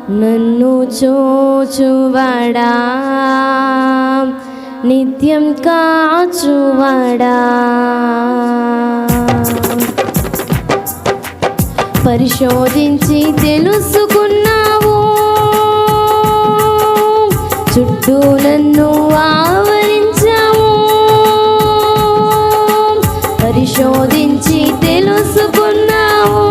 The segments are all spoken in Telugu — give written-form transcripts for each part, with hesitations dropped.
నన్ను చూచువాడా, నిత్యం కాచువాడా, పరిశోధించి తెలుసుకున్నావు, చుట్టూ నన్ను ఆవరించావు, పరిశోధించి తెలుసుకున్నావు,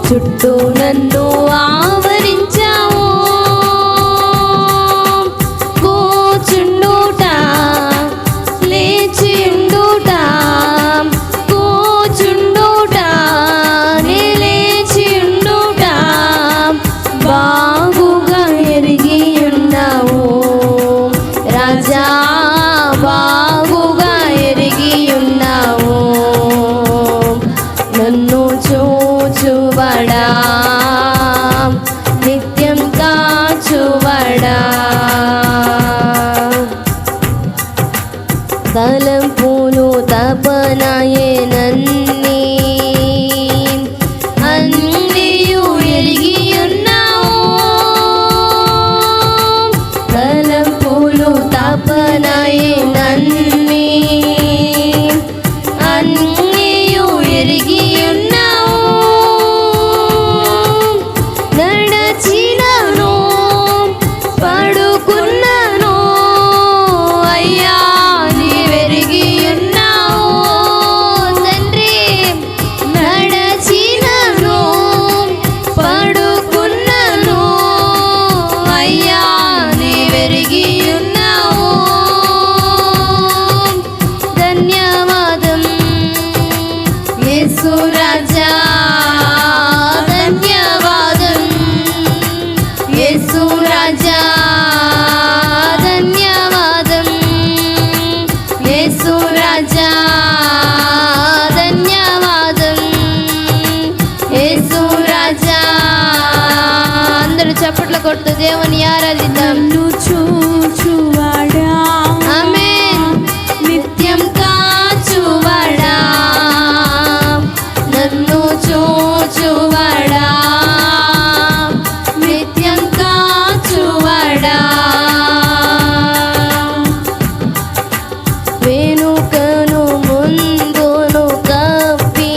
చుట్టూ నన్ను ఆవరించావు, కూర్చుండుట లేచిండుట, కూర్చుండుట లేచిండుట బాగుగా ఎరిగి ఉన్నావు రాజా, బాగుగా ఎరిగి ఉన్నావు, నన్ను చూచువాడా, నిత్యం కాచువాడా, తలంపులు తపనాయే నన్ని అన్నియు ఎరిగి ఉన్నావు, తలంపులు తపనాయే నన్ని అన్నియు ఎరిగి ఉన్నావు, నడచినను పడుకున్నను అయ్యా నీవెరిగి ఉన్నావు తండ్రి, నడచినను పడుకున్నను అయ్యా నీవెరిగి ఉన్నావు, ధన్యవాదం యేసు రాజా, ధన్యవాదం యేసు రాజా, ధన్యవాదం యేసు రాజా, ధన్యవాదం యేసు రాజా. అందరూ చప్పట్లు కొడుతూ దేవుని ఆరాధిద్దాం. చూచువాడా, ఆమేన్. నిత్యం కాచువాడా, నన్ను చూచువాడా, నిత్యం కాచువాడా, వెనుకను ముందును కప్పి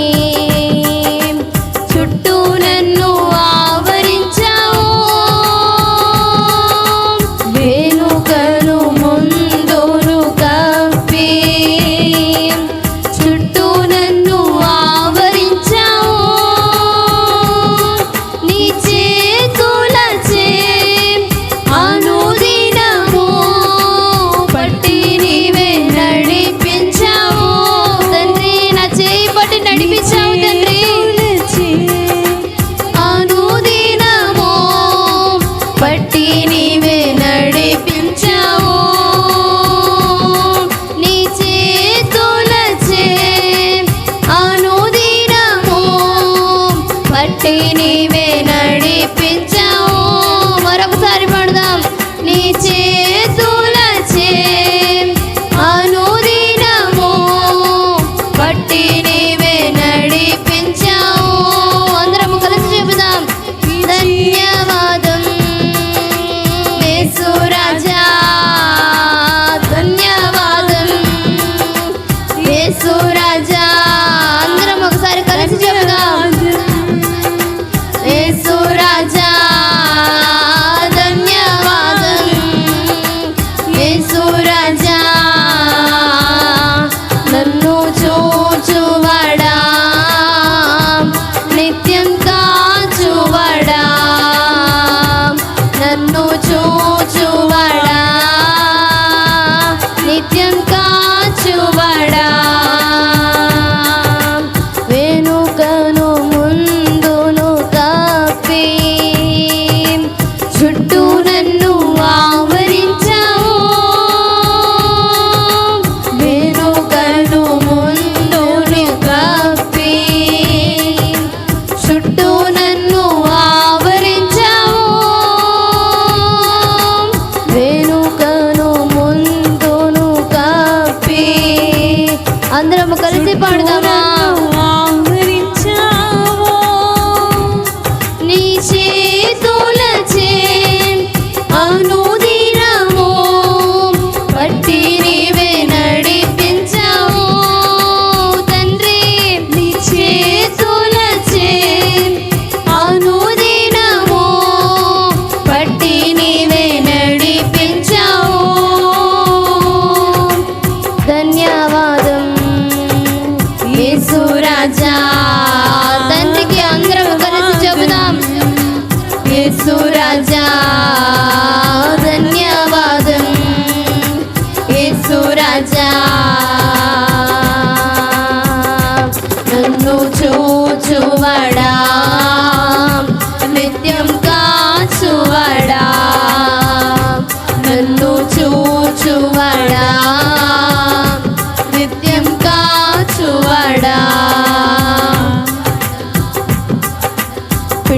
చుట్టూ నన్ను ఆవరించావు, వెనుకను ముందును కప్పి చుట్టూ నన్ను ఆవరించావు, నీ చేతులచే అనుదినము పట్టి నీవే నడిపించావు తండ్రి, నా చేయి పట్టి నడిపించావు తండ్రి, అనుదినము పట్టి నీవే నడిపించావు, నీ చేతులచే అనుదినము పట్టి నీవే నడిపించావు. మరొకసారి పడదాం. నీ చేతులచే అనుదినము పట్టి నీవే నడిపించావు. అందరం కలిసి చెబుదాం. ధన్యవాదం యేసు రాజా, ధన్యవాదం యేసు రాజా. అందరం ఒకసారి కలిసి చెబుదాం.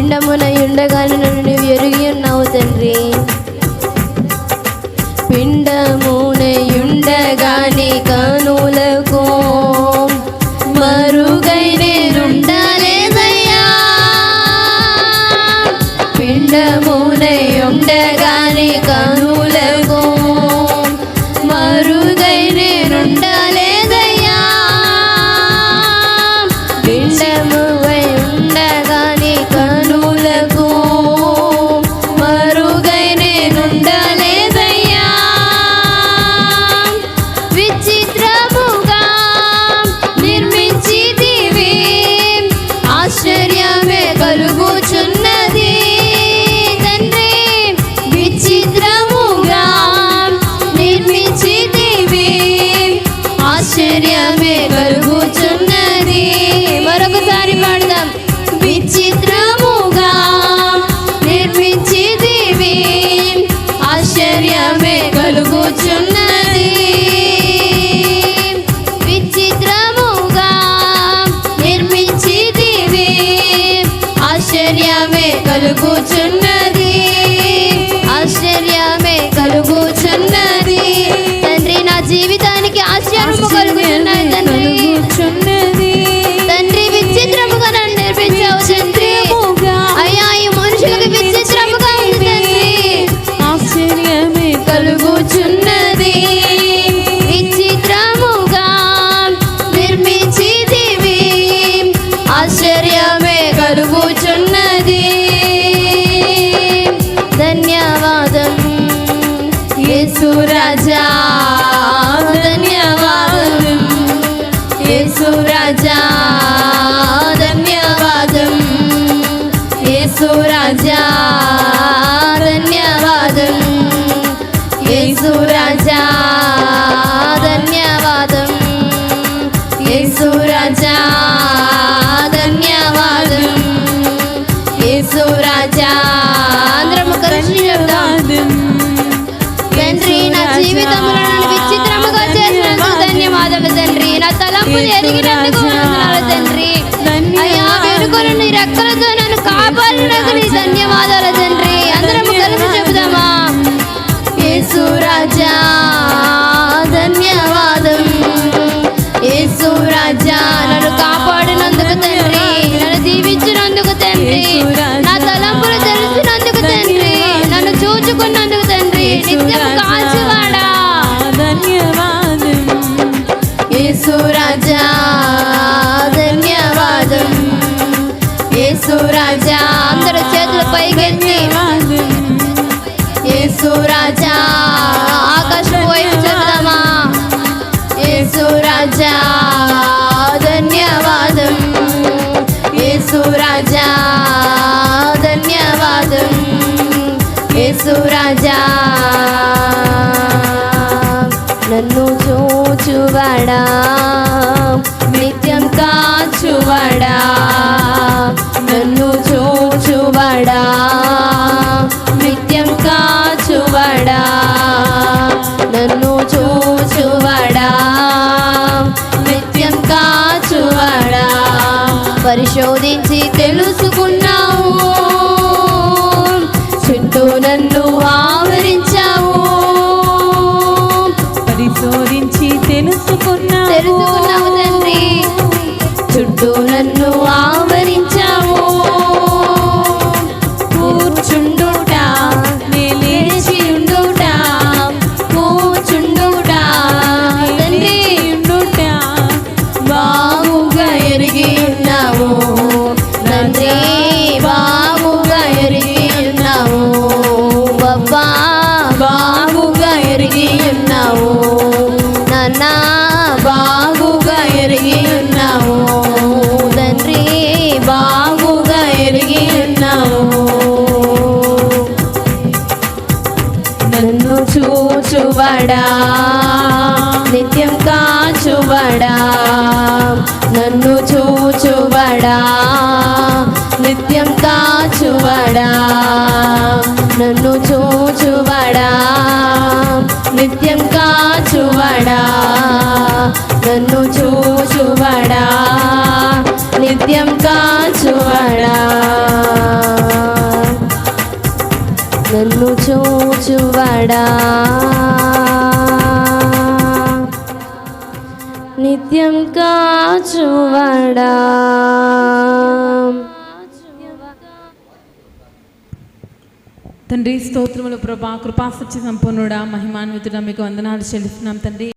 పిండమునయుండగానే నన్ను నీవు ఎరిగి ఉన్నావు తండ్రి. పిండమునయుండగానే కనులకు మరుగై నేనుండలేదయ్యా. పిండమునయుండగానే కనులకు మరుగై నేనుండలేదయ్యా. పిండమువై ఉండగానే కనులకు మరుగై నేనుండలేదయ్యా. విచిత్రముగా నిర్మించితివి, ఆశ్చర్యమే కలుగుచున్నది తండ్రి. విచిత్రముగా నిర్మించితివి, ఆశ్చర్యమే కలుగుచున్నది. మరొకసారి పాడదాం. విచిత్రముగా నిర్మించితివి, ఆశ్చర్యమే కలుగుచున్నది. విచిత్రముగా నిర్మించితివి, ఆశ్చర్యమే కలుగుచున్నది. ఆశ్చర్యమే కలుగుచున్నది తండ్రి. నా జీవితానికి ఆశ్చర్యము కలుగుచున్నది తండ్రి. తండ్రి విచిత్రముగా నన్ను నిర్మించావు తండ్రి. అయ్యా ఈ మనుషులకు విచిత్రముగా ఉంది తండ్రి. ఆశ్చర్యమే కలుగుచున్నది. విచిత్రముగా నిర్మించితివి, ఆశ్చర్యమే కలుగుచున్నది. ధన్యవాదం యేసు రాజా, ధన్యవాదం యేసు రాజా, ధన్యవాదం యేసు రాజా, ధన్యవాదం యేసు రాజా, ధన్యవాదం యేసు రాజా, ధన్యవాదం యేసు రాజా. అందరము కలిసి చెప్దాం. తండ్రి నా జీవితంలో నన్ను విచిత్రముగా చేసినందుకు ధన్యవాదాలు తండ్రి. నా తలంపులు ఎరిగినందుకు వందనాలు తండ్రి. అయ్యా వేడుకొని నీ రెక్కలతో నన్ను కాపాడినందుకు నీ ధన్యవాదాలు తండ్రి. అందరము కలిసి చెబుదామా. యేసు రాజా ధన్యవాదం యేసు రాజా. నన్ను కాపాడినందుకు తండ్రి, నన్ను దీవించినందుకు తండ్రి, నా తలంపులు తెలిసినందుకు తండ్రి, నన్ను చూచుకున్నందుకు తండ్రి, నిత్యం కాచువాడా. ధన్యవాదం యేసు రాజా, ధన్యవాదం యేసు రాజా. అందరూ చేతులు పైకెత్తి యేసు రాజా ఆకాశం వైపు చెప్దామా. యేసు రాజా ధన్యవాదం యేసు రాజా, ధన్యవాదం యేసు రాజా. నన్ను చూచువాడా, నిత్యం కాచువాడా, నన్ను చూచువాడా, నిత్యం కాచువాడా, నన్ను చూచువాడా, నిత్యం కాచువాడా. పరిశోధించి తెలుసుకున్నావు, చుట్టూ నన్ను ఆవరించావు. పరిశోధించి తెలుసుకున్నావు తండ్రి, చుట్టూ నన్ను ఆవరించావు. కూర్చుండుట, లేచి ఉండుట, కూర్చుండుట తండ్రి, బాగుగా ఎరిగి ఉన్నావు తండ్రి, బాగుగా ఎరిగి ఉన్నావు బాబా, బాగుగా ఎరిగి ఉన్నావు నాన్న, బాగుగా ఎరిగి ఉన్నావు తండ్రి, బాగుగా ఎరిగి ఉన్నావు. నన్ను చూచువాడా, నిత్యం కాచువాడా, నన్ను చూచువాడా, నిత్యం కాచువాడా, నన్ను చూచువాడా, నిత్యం కాచువాడా, నన్ను చూచువాడా, నిత్యం కాచువాడా. కాచువాడా నిత్యం కాచువాడా. తండ్రి స్తోత్రములు ప్రభా, కృపాసత్య సంపూర్ణుడా, మహిమాన్వితుడా మీకు వందనాలు చెల్లిస్తున్నాం తండ్రి.